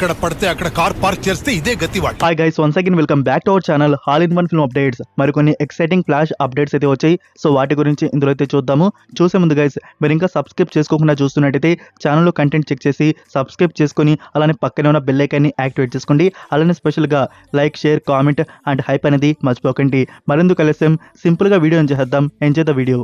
ఎక్కడ పడితే అక్కడ కార్ పార్క్ చేస్తే ఇదే గతి వాడు. Hi guys, once again welcome back to our channel all in one film updates. మరికొన్ని ఎక్సైటింగ్ ఫ్లాష్ అప్డేట్స్ అయితే వచ్చాయి. సో వాటి గురించి ఇందులో అయితే చూద్దాము. చూసే ముందు గైస్, మీరు ఇంకా సబ్స్క్రైబ్ చేసుకోకుండా చూస్తున్నట్టయితే ఛానల్లో కంటెంట్ చెక్ చేసి సబ్స్క్రైబ్ చేసుకొని అలానే పక్కనే ఉన్న బెల్ ఐకాన్ని యాక్టివేట్ చేసుకోండి. అలానే స్పెషల్గా like, share, comment and hype అనేది మర్చిపోకండి. మరెందుకు ఆలస్యం, సింపుల్గా వీడియో చేద్దాం. Enjoy the video.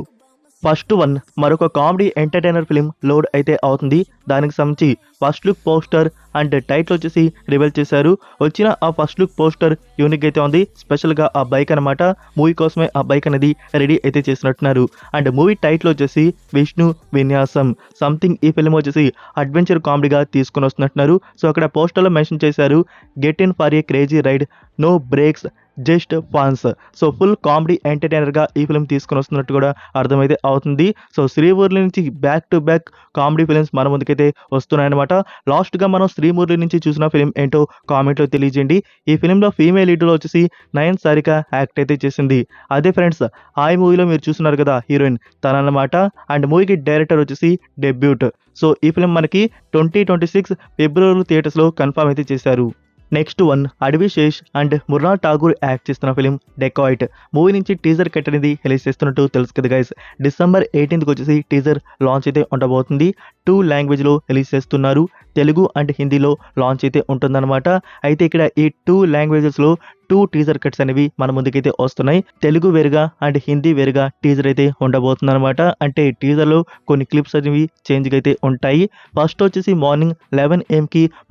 First one, మరొక కామెడీ ఎంటర్టైనర్ ఫిలిం లోడ్ అయితే అవుతుంది. దానికి సంబంధించి first look poster and title వచ్చేసి రివీల్ చేశారు. వచ్చిన ఆ ఫస్ట్ లుక్ పోస్టర్ యూనిక్ అయితే ఉంది. స్పెషల్గా ఆ బైక్ అనమాట, మూవీ కోసమే ఆ బైక్ అనేది రెడీ అయితే చేసినట్టున్నారు. అండ్ మూవీ టైటిల్ వచ్చేసి విష్ణు విన్యాసం సంథింగ్. ఈ ఫిలిం వచ్చేసి అడ్వెంచర్ కామెడీగా తీసుకుని వస్తున్నట్టున్నారు. సో అక్కడ పోస్టర్లో మెన్షన్ చేశారు, get in for a crazy ride, no brakes, just fans. So full comedy ఎంటర్టైనర్గా ఈ ఫిలిం తీసుకుని వస్తున్నట్టు కూడా అర్థమైతే అవుతుంది. సో శ్రీమురళి నుంచి back to back comedy films మన ముందుకైతే వస్తున్నాయన్నమాట. లాస్ట్గా మనం శ్రీమురళి నుంచి చూసిన ఫిలిం ఏంటో కామెంట్లో తెలియజేయండి. ఈ ఫిలింలో ఫీమేల్ లీడ్లో వచ్చేసి నయన్ సారిక యాక్ట్ అయితే చేసింది. అదే ఫ్రెండ్స్, ఆ మూవీలో మీరు చూస్తున్నారు కదా హీరోయిన్ తనన్నమాట. అండ్ మూవీకి డైరెక్టర్ వచ్చేసి డెబ్యూట్. సో ఈ ఫిలిం మనకి 2026 ఫిబ్రవరి థియేటర్స్లో కన్ఫర్మ్ అయితే చేశారు. నెక్స్ట్ వన్, అడవి శేష్ అండ్ ముర్నాల్ ఠాగూర్ యాక్ట్ చేస్తున్న ఫిలిం డెకాయిట్ మూవీ నుంచి టీజర్ కట్ అనేది రిలీజ్ చేస్తున్నట్టు తెలుసు కదా గైస్. December 18th వచ్చేసి టీజర్ లాంచ్ అయితే ఉండబోతుంది. 2 లాంగ్వేజ్లో రిలీజ్ చేస్తున్నారు. తెలుగు అండ్ హిందీలో లాంచ్ అయితే ఉంటుందన్నమాట. అయితే ఇక్కడ ఈ 2 లాంగ్వేజెస్లో 2 టీజర్ కట్స్ అనేవి మన ముందుకైతే వస్తున్నాయి. తెలుగు వేరుగా అండ్ హిందీ వేరుగా టీజర్ అయితే ఉండబోతుంది అనమాట. అంటే టీజర్లో కొన్ని క్లిప్స్ అనేవి చేంజ్ అయితే ఉంటాయి. ఫస్ట్ వచ్చేసి మార్నింగ్ 11 AM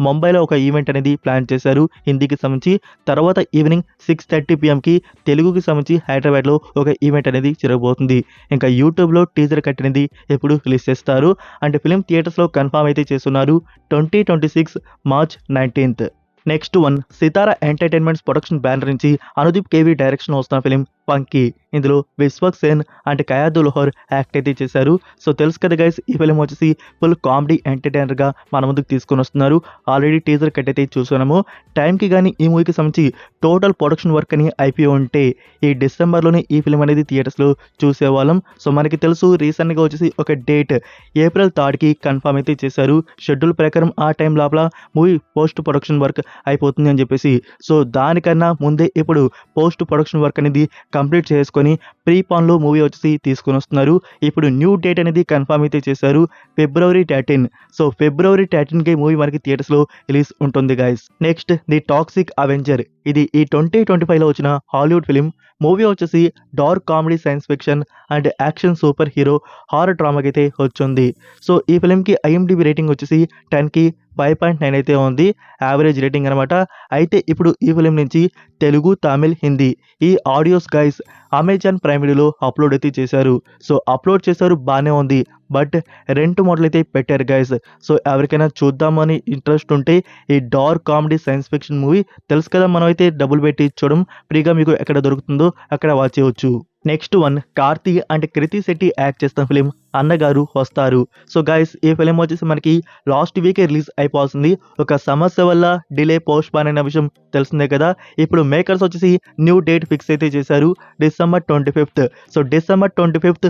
ముంబైలో ఒక ఈవెంట్ అనేది ప్లాన్ చేశారు హిందీకి సంబంధించి. తర్వాత ఈవినింగ్ 6:30 PM తెలుగుకి సంబంధించి హైదరాబాద్లో ఒక ఈవెంట్ అనేది జరగబోతుంది. ఇంకా యూట్యూబ్లో టీజర్ కట్ అనేది ఎప్పుడు రిలీజ్ చేస్తారు. అండ్ ఫిలిం థియేటర్స్లో కన్ఫర్మ్ అయితే చేస్తున్నారు 2026 March 19th. నెక్స్ట్ వన్, సితారా ఎంటర్టైన్మెంట్స్ ప్రొడక్షన్ బ్యానర్ నుంచి అనుదీప్ కేవి డైరెక్షన్ వస్తున్న ఫిలిం పంకీ. ఇందులో విశ్వక్ సేన్ అండ్ కయాదు లోహర్ యాక్ట్ అయితే చేశారు. సో తెలుసు కదా గైస్, ఈ ఫిలిం వచ్చేసి ఫుల్ కామెడీ ఎంటర్టైనర్గా మన ముందుకు తీసుకొని వస్తున్నారు. ఆల్రెడీ టీజర్ కట్ అయితే చూస్తున్నాము. టైంకి కానీ ఈ మూవీకి సంబంధించి టోటల్ ప్రొడక్షన్ వర్క్ అని అయిపోయి ఉంటే ఈ డిసెంబర్లోనే ఈ ఫిలిం అనేది థియేటర్స్లో చూసేవాళ్ళం. సో మనకి తెలుసు, రీసెంట్గా వచ్చేసి ఒక డేట్ April 3rd కన్ఫర్మ్ అయితే చేశారు. షెడ్యూల్ ప్రకారం ఆ టైం లోపల మూవీ పోస్ట్ ప్రొడక్షన్ వర్క్ అయిపోతుంది అని చెప్పేసి. సో దానికన్నా ముందే ఇప్పుడు పోస్ట్ ప్రొడక్షన్ వర్క్ అనేది కంప్లీట్ చేసుకొని ప్రీపాన్లో మూవీ వచ్చేసి తీసుకొని వస్తున్నారు. ఇప్పుడు న్యూ డేట్ అనేది కన్ఫర్మ్ అయితే చేశారు, February 13. సో February 13కి మూవీ మనకి థియేటర్స్లో రిలీజ్ ఉంటుంది guys. Next, the Toxic Avenger. ఇది ఈ 2025లో వచ్చిన హాలీవుడ్ ఫిలిం. మూవీ వచ్చేసి dark comedy, science fiction and action super hero horror డ్రామాకి అయితే వచ్చింది. సో ఈ ఫిలింకి IMDb రేటింగ్ వచ్చేసి 10కి 5.9 అయితే ఉంది, యావరేజ్ రేటింగ్ అనమాట. అయితే ఇప్పుడు ఈ ఫిలిం నుంచి తెలుగు, తమిళ్, హిందీ ఈ ఆడియోస్ గైస్ అమెజాన్ ప్రైమ్ వీడియోలో అప్లోడ్ అయితే చేశారు. సో అప్లోడ్ చేశారు, బాగానే ఉంది. బట్ రెంట్ మోడల్ అయితే పెట్టారు గైస్. సో ఎవరికైనా చూద్దామని ఇంట్రెస్ట్ ఉంటే ఈ dark comedy science fiction movie తెలుసు కదా, మనం అయితే డబ్బులు పెట్టి చూడడం, ఫ్రీగా మీకు ఎక్కడ దొరుకుతుందో అక్కడ వాచ్ చేయవచ్చు. Next one, Karthi and Krithi Shetty act చేస్తున్న film Annagaru Vastaru. So guys, ఈ ఫిలిం వచ్చేసి మనకి లాస్ట్ వీకే రిలీజ్ అయిపోతుంది. ఒక సమస్య వల్ల డిలే, పోస్ట్ పోన్ అయిన విషయం తెలిసిందే కదా. ఇప్పుడు మేకర్స్ వచ్చేసి న్యూ డేట్ ఫిక్స్ అయితే చేశారు, December 25th. So December 25th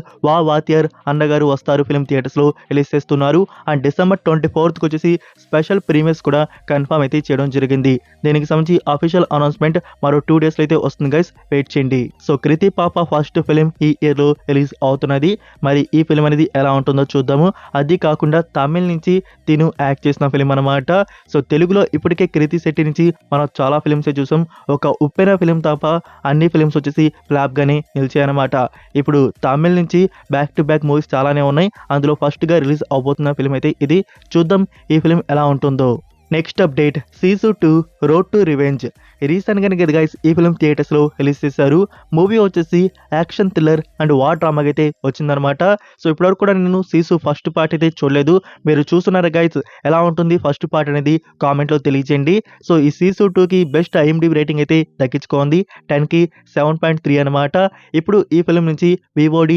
వాతియర్ అన్నగారు వస్తారు ఫిలిం థియేటర్స్లో రిలీజ్ చేస్తున్నారు. అండ్ December 24th వచ్చేసి స్పెషల్ ప్రీమియర్స్ కూడా కన్ఫర్మ్ అయితే చేయడం జరిగింది. దీనికి సంబంధించి అఫీషియల్ అనౌన్స్మెంట్ మరో 2 daysలో అయితే వస్తుంది గైస్, వెయిట్ చేయండి. సో కృతి పాప ఫస్ట్ ఫిలిం ఈ ఇయర్లో రిలీజ్ అవుతున్నది. మరి ఈ ఫిలిం అనేది ఎలా ఉంటుందో చూద్దాము. అది కాకుండా తమిళ్ నుంచి తిను యాక్ట్ చేసిన ఫిలిం అనమాట. సో తెలుగులో ఇప్పటికే కృతి శెట్టి నుంచి మనం చాలా ఫిలిమ్సే చూసాం. ఒక ఉప్పెన ఫిలిం తప్ప అన్ని ఫిలిమ్స్ వచ్చేసి ఫ్లాప్ గానే నిలిచాయన్నమాట. ఇప్పుడు తమిళ్ నుంచి బ్యాక్ టు బ్యాక్ మూవీస్ చాలానే ఉన్నాయి. అందులో ఫస్ట్గా రిలీజ్ అవబోతున్న ఫిలిం అయితే ఇది. చూద్దాం ఈ ఫిలిం ఎలా ఉంటుందో. Next update, సీజు 2 road to revenge. రీసెంట్గానే కదా గైస్ ఈ ఫిలిం థియేటర్స్లో రిలీజ్ చేశారు. మూవీ వచ్చేసి యాక్షన్ థ్రిల్లర్ అండ్ వార్ డ్రామాకి అయితే వచ్చిందనమాట. సో ఇప్పటివరకు కూడా నేను సీజు ఫస్ట్ పార్ట్ అయితే చూడలేదు. మీరు చూస్తున్నారా గైస్, ఎలా ఉంటుంది ఫస్ట్ పార్ట్ అనేది కామెంట్లో తెలియజేయండి. సో ఈ సీజు 2కి బెస్ట్ IMDb రేటింగ్ అయితే దక్కించుకోండి, 10కి 7.3 అనమాట. ఇప్పుడు ఈ ఫిలిం నుంచి VOD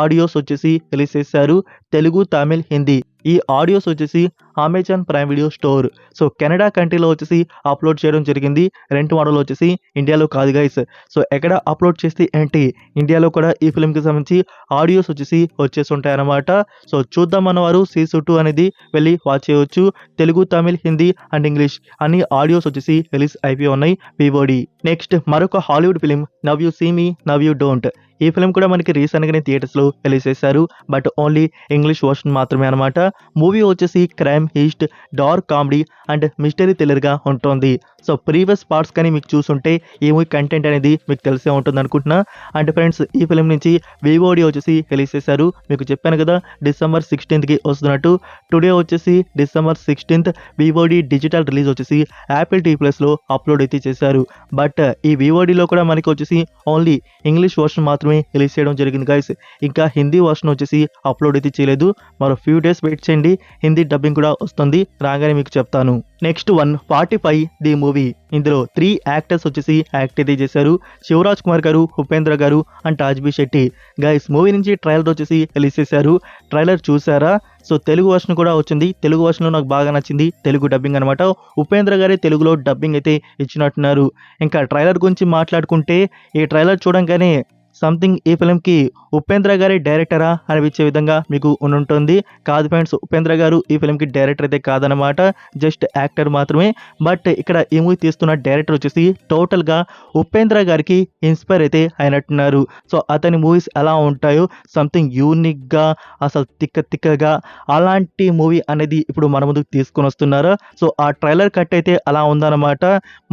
ఆడియోస్ వచ్చేసి రిలీజ్ చేశారు, తెలుగు, తమిళ్, హిందీ ఈ ఆడియోస్ వచ్చేసి Amazon Prime video store so Canada కంట్రీలో వచ్చేసి అప్లోడ్ చేయడం జరిగింది. రెంట్ మోడల్ వచ్చేసి ఇండియాలో కాదు గైస్. సో ఎక్కడ అప్లోడ్ చేస్తే ఏంటి, ఇండియాలో కూడా ఈ ఫిల్మ్కి సంబంధించి ఆడియోస్ వచ్చేసి వచ్చేసి ఉంటాయి అన్నమాట. సో చూద్దామన్న వారు సీసు2 అనేది వెళ్ళి వాచ్ చేయవచ్చు. తెలుగు, తమిళ్, హిందీ అండ్ ఇంగ్లీష్ అన్ని ఆడియోస్ వచ్చేసి రిలీజ్ అయిపోయి ఉన్నాయి వివోడి. నెక్స్ట్ మరొక Hollywood film now you see me now you don't. ఈ ఫిలిం కూడా మనకి రీసెంట్గానే థియేటర్స్లో రిలీజ్ చేశారు, బట్ ఓన్లీ ఇంగ్లీష్ వర్షన్ మాత్రమే అనమాట. మూవీ వచ్చేసి crime, heist, dark comedy and mystery థ్రిల్లర్గా ఉంటుంది. సో ప్రీవియస్ పార్ట్స్ కానీ మీకు చూసుంటే ఈ మూవీ కంటెంట్ అనేది మీకు తెలిసే ఉంటుంది అనుకుంటున్నా. అండ్ ఫ్రెండ్స్ ఈ ఫిలిం నుంచి వివోడి వచ్చేసి రిలీజ్ చేశారు. మీకు చెప్పాను కదా డిసెంబర్ 16కి వస్తున్నట్టు. టుడే వచ్చేసి డిసెంబర్ 16th వివోడి డిజిటల్ రిలీజ్ వచ్చేసి యాపిల్ టీవీ ప్లస్లో అప్లోడ్ అయితే చేశారు. బట్ ఈ వివోడిలో కూడా మనకి వచ్చేసి ఓన్లీ ఇంగ్లీష్ వర్షన్ మాత్రమే రిలీజ్ చేయడం జరిగింది గైస్. ఇంకా హిందీ వర్షన్ వచ్చేసి అప్లోడ్ అయితే చేయలేదు. మరో ఫ్యూ డేస్ వెయిట్ చేయండి, హిందీ డబ్బింగ్ కూడా వస్తుంది, రాగానే మీకు చెప్తాను. Next 145 the movie. ఇందులో 3 యాక్టర్స్ వచ్చేసి యాక్ట్ అయితే చేశారు. శివరాజ్ కుమార్ గారు, ఉపేంద్ర గారు అండ్ తాజ్బీ శెట్టి. గైస్ మూవీ నుంచి ట్రైలర్ వచ్చేసి రిలీజ్ చేశారు. ట్రైలర్ చూసారా? సో తెలుగు వర్షన్ కూడా వచ్చింది. తెలుగు వర్షన్లో నాకు బాగా నచ్చింది, తెలుగు డబ్బింగ్ అనమాట. ఉపేంద్ర గారే తెలుగులో డబ్బింగ్ అయితే ఇచ్చినట్టున్నారు. ఇంకా ట్రైలర్ గురించి మాట్లాడుకుంటే ఈ ట్రైలర్ చూడంగానే సంథింగ్ ఈ ఫిలింకి ఉపేంద్ర గారి డైరెక్టరా అనిపించే విధంగా మీకు ఉంటుంది. కాదు ఫ్రెండ్స్, ఉపేంద్ర గారు ఈ ఫిలింకి డైరెక్టర్ అయితే కాదనమాట, జస్ట్ యాక్టర్ మాత్రమే. బట్ ఇక్కడ ఈ మూవీ తీస్తున్న డైరెక్టర్ వచ్చేసి టోటల్గా ఉపేంద్ర గారికి ఇన్స్పైర్ అయితే అయినట్టున్నారు. సో అతని మూవీస్ ఎలా ఉంటాయో సంథింగ్ యూనిక్గా, అసలు తిక్కగా అలాంటి మూవీ అనేది ఇప్పుడు మన ముందుకు తీసుకొని వస్తున్నారు. సో ఆ ట్రైలర్ కట్ అయితే అలా ఉందన్నమాట.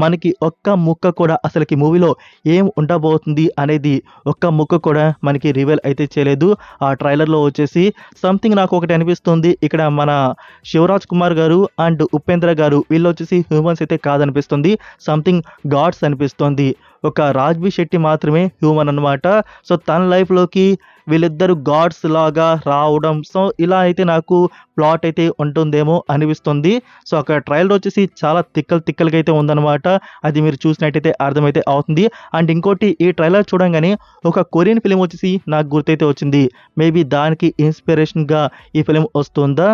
మనకి ఒక్క ముక్క కూడా అసలుకి మూవీలో ఏం ఉండబోతుంది అనేది ఒక్క ముక్క కూడా మనకి రివీల్ అయితే చేయలేదు ఆ ట్రైలర్లో వచ్చేసి. సంథింగ్ నాకు ఒకటి అనిపిస్తుంది, ఇక్కడ మన శివరాజ్ కుమార్ గారు అండ్ ఉపేంద్ర గారు వీళ్ళు వచ్చేసి హ్యూమన్స్ అయితే కాదనిపిస్తుంది, సంథింగ్ గాడ్స్ అనిపిస్తుంది. ఒక రాజ్బీ శెట్టి మాత్రమే హ్యూమన్ అనమాట. సో తన లైఫ్లోకి వీళ్ళిద్దరు గాడ్స్ లాగా రావడం, సో ఇలా అయితే నాకు ప్లాట్ అయితే ఉంటుందేమో అనిపిస్తుంది. సో అక్కడ ట్రైలర్ వచ్చేసి చాలా తిక్కలుగా అయితే ఉందన్నమాట. అది మీరు చూసినట్టయితే అర్థమైతే అవుతుంది. అండ్ ఇంకోటి, ఈ ట్రైలర్ చూడంగానే ఒక కొరియన్ ఫిలిం వచ్చేసి నాకు గుర్తైతే వచ్చింది. మేబీ దానికి ఇన్స్పిరేషన్గా ఈ ఫిలిం వస్తుందా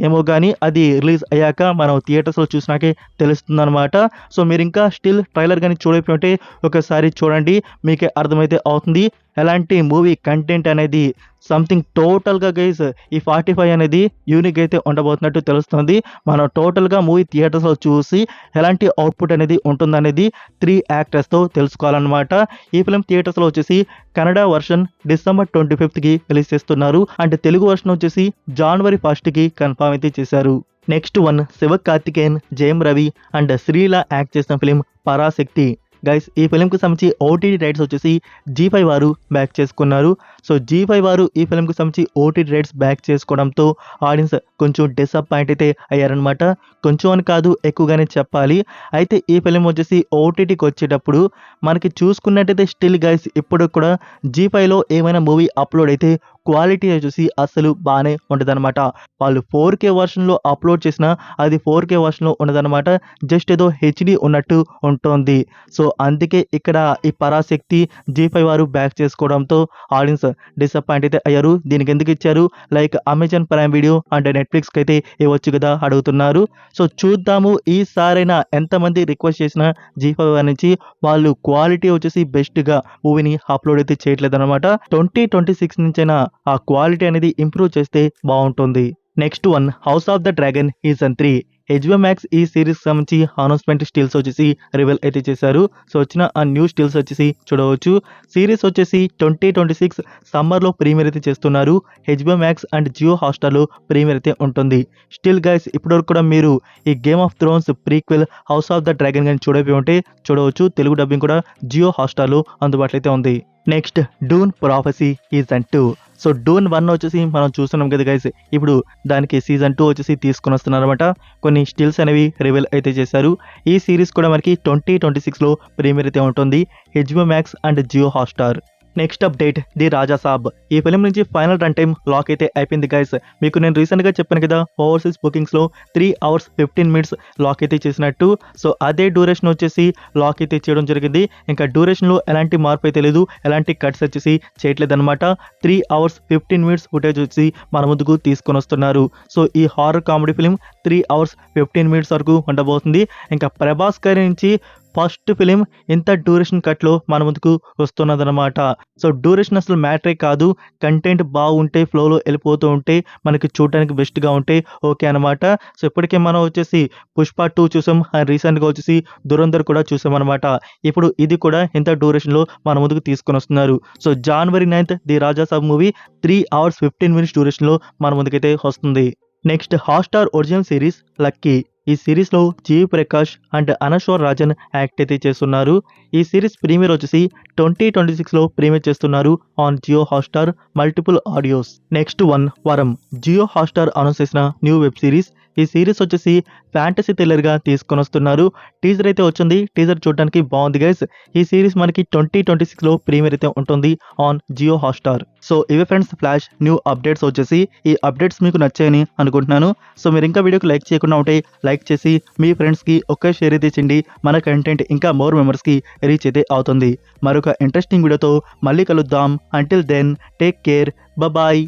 ఏమో కానీ అది రిలీజ్ అయ్యాక మనం థియేటర్స్లో చూసినాకే తెలుస్తుందన్నమాట. సో మీరు ఇంకా స్టిల్ ట్రైలర్ కానీ చూడకపోతే ఒకసారి చూడండి, మీకే అర్థమైతే అవుతుంది ఎలాంటి మూవీ కంటెంట్ అనేది. సంథింగ్ టోటల్గా గైస్ ఈ 45 అనేది యూనిక్ అయితే ఉండబోతున్నట్టు తెలుస్తుంది. మనం టోటల్గా మూవీ థియేటర్స్లో చూసి ఎలాంటి అవుట్పుట్ అనేది ఉంటుందనేది 3 యాక్టర్స్తో తెలుసుకోవాలన్నమాట. ఈ ఫిలిం థియేటర్స్లో వచ్చేసి కన్నడ వర్షన్ డిసెంబర్ 25కి రిలీజ్ చేస్తున్నారు. అండ్ తెలుగు వర్షన్ వచ్చేసి జనవరి 1కి కన్ఫర్మ్ అయితే చేశారు. Next 1 Sivakarthikeyan, Jayam Ravi and Sreela act చేసిన ఫిలిం పరాశక్తి. గైస్ ఈ ఫిలింకి సంబంధించి ఓటీటీ రైట్స్ వచ్చేసి G5 వారు బ్యాక్ చేసుకున్నారు. సో G5 వారు ఈ ఫిలింకి సంబంధించి ఓటీటీ రైట్స్ బ్యాక్ చేసుకోవడంతో ఆడియన్స్ కొంచెం డిసప్పాయింట్ అయితే అయ్యారనమాట. కొంచెం అని కాదు, ఎక్కువగానే చెప్పాలి. అయితే ఈ ఫిలిం వచ్చేసి ఓటీటీకి వచ్చేటప్పుడు మనకి చూసుకున్నట్టయితే స్టిల్ గైస్ ఇప్పుడు కూడా G5లో ఏమైనా మూవీ అప్లోడ్ అయితే క్వాలిటీ వచ్చేసి అసలు బాగానే ఉండదన్నమాట. వాళ్ళు 4K వర్షన్లో అప్లోడ్ చేసినా అది 4K వర్షన్లో ఉండదన్నమాట, జస్ట్ ఏదో HD ఉన్నట్టు ఉంటుంది. సో అందుకే ఇక్కడ ఈ పరాశక్తి G5 వారు బ్యాక్ చేసుకోవడంతో ఆడియన్స్ డిసప్పాయింట్ అయితే అయ్యారు. దీనికి ఎందుకు ఇచ్చారు, like Amazon Prime Video and నెట్ఫ్లిక్స్కి అయితే ఇవ్వచ్చు కదా అడుగుతున్నారు. సో చూద్దాము ఈసారైనా ఎంతమంది రిక్వెస్ట్ చేసినా G5 వారి నుంచి వాళ్ళు క్వాలిటీ వచ్చేసి బెస్ట్గా మూవీని అప్లోడ్ అయితే చేయట్లేదు అనమాట. 2026 నుంచైనా ఆ క్వాలిటీ అనేది ఇంప్రూవ్ చేస్తే బాగుంటుంది. Next 1 house of the dragon season 3. HBO Max ఈ సిరీస్ సంబంధించి అనౌన్స్మెంట్ స్టిల్స్ వచ్చేసి రివీల్ అయితే చేశారు. సో వచ్చిన ఆ న్యూ స్టిల్స్ వచ్చేసి చూడవచ్చు. సిరీస్ వచ్చేసి 2026 సమ్మర్లో ప్రీమియర్ అయితే చేస్తున్నారు. HBO Max అండ్ జియో హాట్స్టార్లో ప్రీమియర్ అయితే ఉంటుంది. స్టిల్ గైస్ ఇప్పటివరకు కూడా మీరు ఈ game of thrones prequel house of the dragon కానీ చూడకపోయి ఉంటే చూడవచ్చు. తెలుగు డబ్బింగ్ కూడా జియో హాట్స్టార్లో అందుబాటులో అయితే ఉంది. Next Doon prophecy season 2. So Doon 1 వచ్చేసి మనం చూస్తున్నాం కదా గైస్, ఇప్పుడు దానికి సీజన్ 2 వచ్చేసి తీసుకుని వస్తున్నారు అనమాట. కొన్ని స్టిల్స్ అనేవి రివీల్ అయితే చేశారు. ఈ సిరీస్ కూడా మనకి 2026లో ప్రీమియర్ అయితే ఉంటుంది HBO Max and Jio Hotstar. Next update the Raja Saab. ఈ ఫిలిం నుంచి ఫైనల్ రన్ టైం లాక్ అయితే అయిపోయింది గైస్. మీకు నేను రీసెంట్గా చెప్పాను కదా, ఓవర్సీస్ బుకింగ్స్లో 3 hours 15 minutes లాక్ అయితే చేసినట్టు. సో అదే డ్యూరేషన్ వచ్చేసి లాక్ అయితే చేయడం జరిగింది. ఇంకా డ్యూరేషన్లో ఎలాంటి మార్పు అయితే లేదు, ఎలాంటి కట్స్ వచ్చేసి చేయట్లేదు అనమాట. 3 hours 15 minutes ఫుటేజ్ వచ్చి మన ముందుకు తీసుకొని వస్తున్నారు. సో ఈ horror comedy film 3 hours 15 minutes వరకు ఉండబోతుంది. ఇంకా ప్రభాస్ గారి నుంచి ఫస్ట్ ఫిలిం ఇంత డ్యూరేషన్ కట్లో మన ముందుకు వస్తున్నదనమాట. సో డ్యూరేషన్ అసలు మ్యాటరే కాదు, కంటెంట్ బాగుంటే ఫ్లోలో వెళ్ళిపోతూ ఉంటే మనకి చూడడానికి బెస్ట్గా ఉంటే ఓకే అనమాట. సో ఇప్పటికే మనం వచ్చేసి పుష్ప 2 చూసాం, అండ్ రీసెంట్గా వచ్చేసి దురంధర్ కూడా చూసాం అనమాట. ఇప్పుడు ఇది కూడా ఇంత డ్యూరేషన్లో మన ముందుకు తీసుకొని వస్తున్నారు. So January 9th the Raja Saab movie 3 hours 15 minutes డ్యూరేషన్లో మన ముందుకైతే వస్తుంది. Next Hotstar original series Lucky. ఈ సిరీస్లో జీవి ప్రకాష్ అండ్ అనశ్వర్ రాజన్ యాక్ట్ అయితే చేస్తున్నారు. ఈ సిరీస్ ప్రీమియర్ వచ్చేసి 2026లో ప్రీమియర్ చేస్తున్నారు on Jio Hotstar multiple audios. Next one Varam. Jio Hotstar announce చేసిన న్యూ వెబ్ సిరీస్. ఈ సిరీస్ వచ్చేసి ఫ్యాంటసీ థ్రిల్లర్గా తీసుకొని వస్తున్నారు. టీజర్ అయితే వచ్చింది, టీజర్ చూడడానికి బాగుంది గైస్. ఈ సిరీస్ మనకి 2026లో ప్రీమియర్ అయితే ఉంటుంది ఆన్ జియో హాట్‌స్టార్. సో ఇవే ఫ్రెండ్స్ ఫ్లాష్ న్యూ అప్డేట్స్ వచ్చేసి. ఈ అప్డేట్స్ మీకు నచ్చాయని అనుకుంటున్నాను. సో మీరు ఇంకా వీడియోకి లైక్ చేయకుండా ఉంటే లైక్ చేసి మీ ఫ్రెండ్స్కి ఒక్క షేర్ అయితే చేయండి. మన కంటెంట్ ఇంకా మోర్ మెంబర్స్కి రీచ్ అయితే అవుతుంది. మరొక ఇంట్రెస్టింగ్ వీడియోతో మళ్ళీ కలుద్దాం. Until then take care, bye.